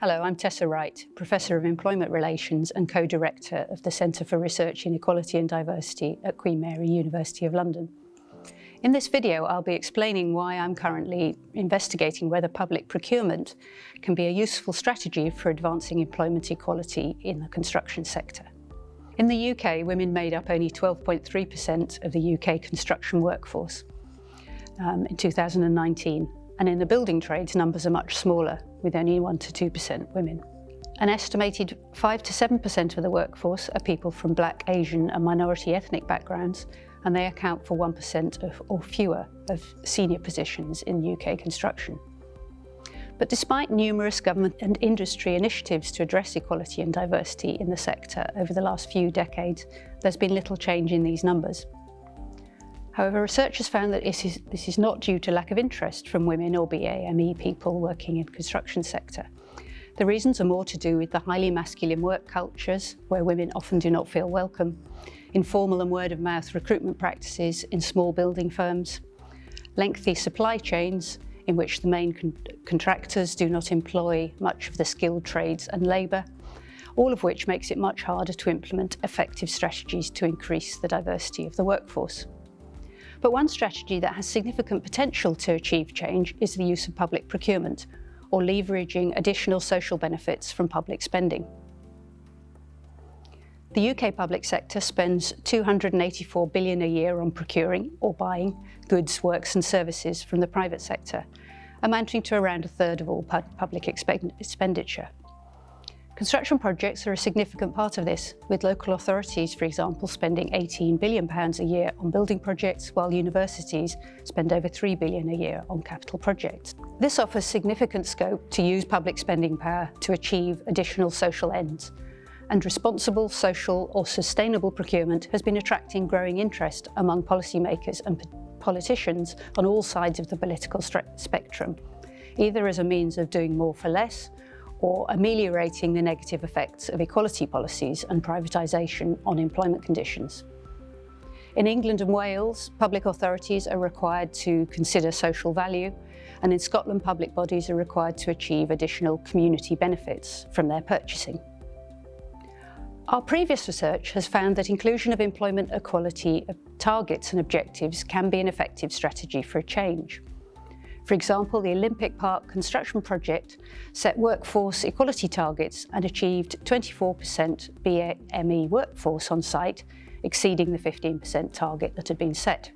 Hello, I'm Tessa Wright, Professor of Employment Relations and Co-Director of the Centre for Research in Equality and Diversity at Queen Mary, University of London. In this video, I'll be explaining why I'm currently investigating whether public procurement can be a useful strategy for advancing employment equality in the construction sector. In the UK, women made up only 12.3% of the UK construction workforce in 2019. And in the building trades, numbers are much smaller, with only 1 to 2% women. An estimated 5 to 7% of the workforce are people from Black, Asian and minority ethnic backgrounds, and they account for 1% or fewer of senior positions in UK construction. But despite numerous government and industry initiatives to address equality and diversity in the sector over the last few decades, there's been little change in these numbers. However, research has found that this is not due to lack of interest from women or BAME people working in the construction sector. The reasons are more to do with the highly masculine work cultures, where women often do not feel welcome, informal and word-of-mouth recruitment practices in small building firms, lengthy supply chains in which the main contractors do not employ much of the skilled trades and labour, all of which makes it much harder to implement effective strategies to increase the diversity of the workforce. But one strategy that has significant potential to achieve change is the use of public procurement, or leveraging additional social benefits from public spending. The UK public sector spends £284 billion a year on procuring or buying goods, works and services from the private sector, amounting to around a third of all public expenditure. Construction projects are a significant part of this, with local authorities, for example, spending £18 billion a year on building projects, while universities spend over £3 billion a year on capital projects. This offers significant scope to use public spending power to achieve additional social ends, and responsible, social or sustainable procurement has been attracting growing interest among policymakers and politicians on all sides of the political spectrum, either as a means of doing more for less, or ameliorating the negative effects of equality policies and privatisation on employment conditions. In England and Wales, public authorities are required to consider social value, and in Scotland, public bodies are required to achieve additional community benefits from their purchasing. Our previous research has found that inclusion of employment equality targets and objectives can be an effective strategy for a change. For example, the Olympic Park construction project set workforce equality targets and achieved 24% BAME workforce on site, exceeding the 15% target that had been set.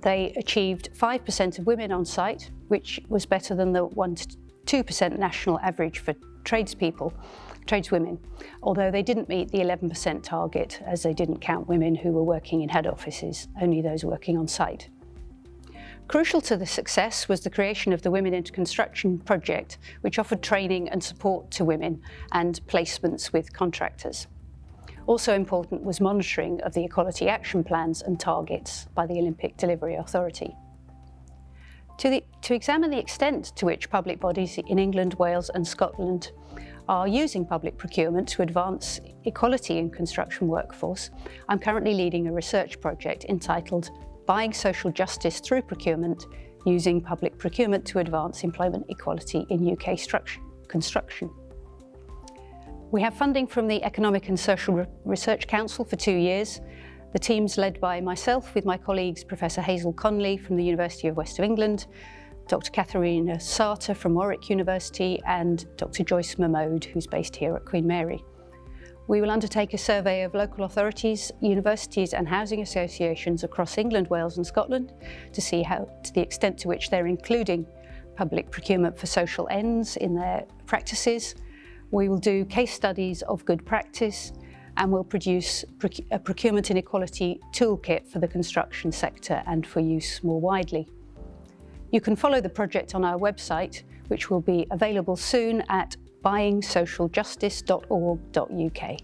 They achieved 5% of women on site, which was better than the 1 to 2% national average for tradeswomen, although they didn't meet the 11% target, as they didn't count women who were working in head offices, only those working on site. Crucial to the success was the creation of the Women into Construction project, which offered training and support to women and placements with contractors. Also important was monitoring of the equality action plans and targets by the Olympic Delivery Authority. To examine the extent to which public bodies in England, Wales and Scotland are using public procurement to advance equality in construction workforce, I'm currently leading a research project entitled Buying Social Justice Through Procurement, Using Public Procurement to Advance Employment Equality in UK Construction. We have funding from the Economic and Social Research Council for 2 years. The team's led by myself with my colleagues Professor Hazel Conley from the University of West of England, Dr. Katharina Sarter from Warwick University and Dr. Joyce Mahmood, who's based here at Queen Mary. We will undertake a survey of local authorities, universities and housing associations across England, Wales and Scotland to see to the extent to which they're including public procurement for social ends in their practices. We will do case studies of good practice and we'll produce a procurement inequality toolkit for the construction sector and for use more widely. You can follow the project on our website, which will be available soon at buying socialjustice.org.uk.